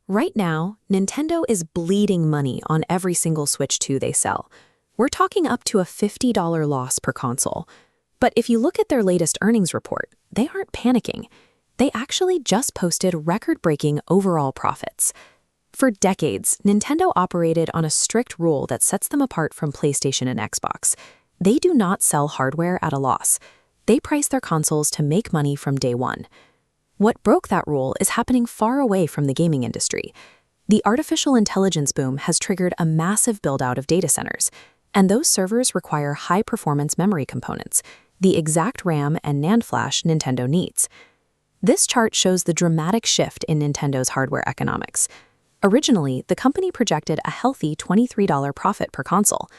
Right now, Nintendo is bleeding money on every single Switch 2 they sell. We're talking up to a $50 loss per console. But if you look at their latest earnings report, they aren't panicking. They actually just posted record-breaking overall profits. For decades, Nintendo operated on a strict rule that sets them apart from PlayStation and Xbox. They do not sell hardware at a loss. They price their consoles to make money from day one. What broke that rule is happening far away from the gaming industry. The artificial intelligence boom has triggered a massive build-out of data centers, and those servers require high-performance memory components, the exact RAM and NAND flash Nintendo needs. This chart shows the dramatic shift in Nintendo's hardware economics. Originally, the company projected a healthy $23 profit per console.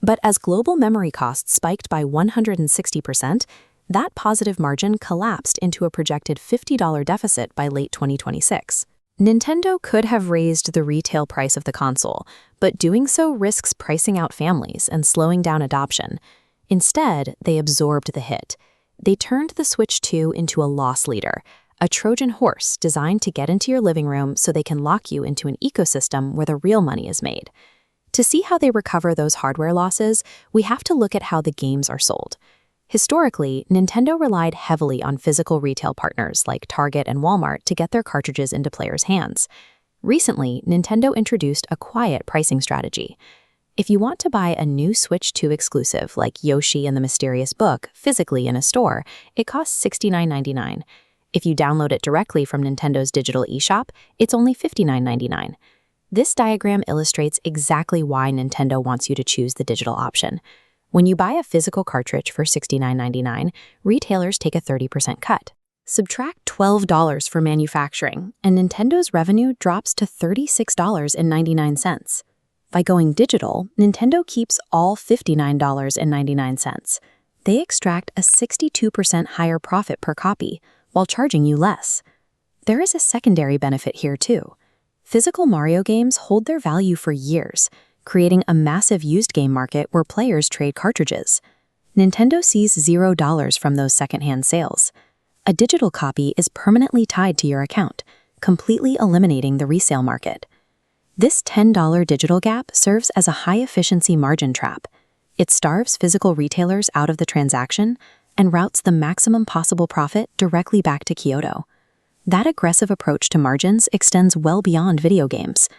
But as global memory costs spiked by 160%, that positive margin collapsed into a projected $50 deficit by late 2026. Nintendo could have raised the retail price of the console, but doing so risks pricing out families and slowing down adoption. Instead, they absorbed the hit. They turned the Switch 2 into a loss leader, a Trojan horse designed to get into your living room so they can lock you into an ecosystem where the real money is made. To see how they recover those hardware losses, we have to look at how the games are sold. Historically, Nintendo relied heavily on physical retail partners like Target and Walmart to get their cartridges into players' hands. Recently, Nintendo introduced a quiet pricing strategy. If you want to buy a new Switch 2 exclusive like Yoshi and the Mysterious Book physically in a store, it costs $69.99. If you download it directly from Nintendo's digital eShop, it's only $59.99. This diagram illustrates exactly why Nintendo wants you to choose the digital option. When you buy a physical cartridge for $69.99, retailers take a 30% cut. Subtract $12 for manufacturing, and Nintendo's revenue drops to $36.99. By going digital, Nintendo keeps all $59.99. They extract a 62% higher profit per copy, while charging you less. There is a secondary benefit here too. Physical Mario games hold their value for years, creating a massive used game market where players trade cartridges. Nintendo sees $0 from those secondhand sales. A digital copy is permanently tied to your account, completely eliminating the resale market. This $10 digital gap serves as a high-efficiency margin trap. It starves physical retailers out of the transaction and routes the maximum possible profit directly back to Kyoto. That aggressive approach to margins extends well beyond video games.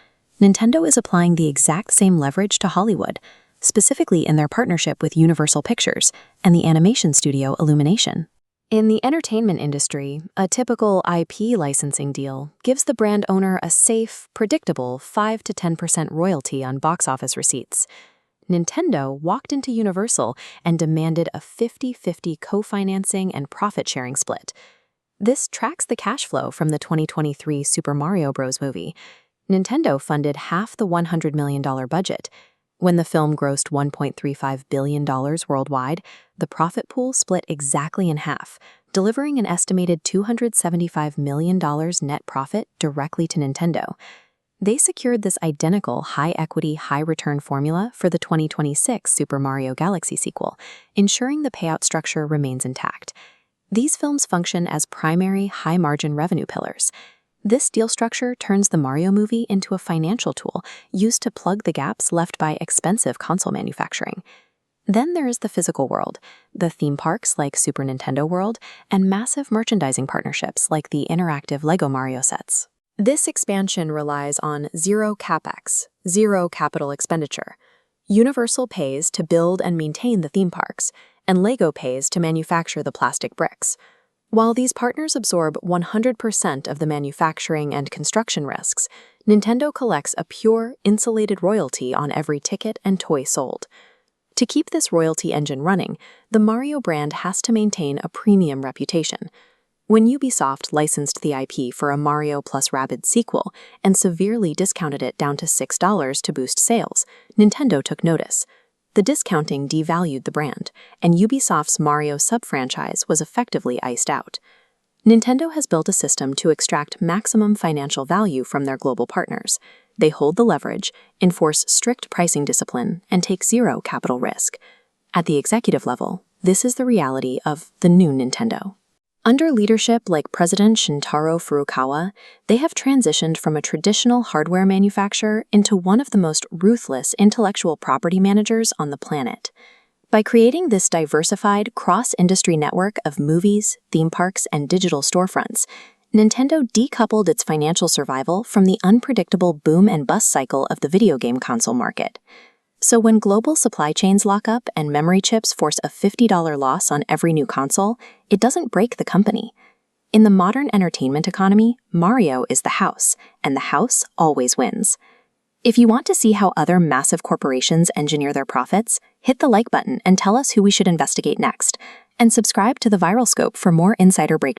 Nintendo is applying the exact same leverage to Hollywood, specifically in their partnership with Universal Pictures and the animation studio Illumination. In the entertainment industry, a typical IP licensing deal gives the brand owner a safe, predictable 5 to 10% royalty on box office receipts. Nintendo walked into Universal and demanded a 50-50 co-financing and profit-sharing split. This tracks the cash flow from the 2023 Super Mario Bros. Movie. Nintendo funded half the $100 million budget. When the film grossed $1.35 billion worldwide, the profit pool split exactly in half, delivering an estimated $275 million net profit directly to Nintendo. They secured this identical high-equity, high-return formula for the 2026 Super Mario Galaxy sequel, ensuring the payout structure remains intact. These films function as primary, high-margin revenue pillars. This deal structure turns the Mario movie into a financial tool used to plug the gaps left by expensive console manufacturing. Then there is the physical world, the theme parks like Super Nintendo World, and massive merchandising partnerships like the interactive LEGO Mario sets. This expansion relies on zero capex, zero capital expenditure. Universal pays to build and maintain the theme parks, and LEGO pays to manufacture the plastic bricks. While these partners absorb 100% of the manufacturing and construction risks, Nintendo collects a pure, insulated royalty on every ticket and toy sold. To keep this royalty engine running, the Mario brand has to maintain a premium reputation. When Ubisoft licensed the IP for a Mario plus Rabbids sequel and severely discounted it down to $6 to boost sales, Nintendo took notice. The discounting devalued the brand, and Ubisoft's Mario sub-franchise was effectively iced out. Nintendo has built a system to extract maximum financial value from their global partners. They hold the leverage, enforce strict pricing discipline, and take zero capital risk. At the executive level, this is the reality of the new Nintendo. Under leadership like President Shintaro Furukawa, they have transitioned from a traditional hardware manufacturer into one of the most ruthless intellectual property managers on the planet. By creating this diversified, cross-industry network of movies, theme parks, and digital storefronts, Nintendo decoupled its financial survival from the unpredictable boom and bust cycle of the video game console market. So when global supply chains lock up and memory chips force a $50 loss on every new console, it doesn't break the company. In the modern entertainment economy, Mario is the house, and the house always wins. If you want to see how other massive corporations engineer their profits, hit the like button and tell us who we should investigate next. And subscribe to the Viral Scope for more insider breakdowns.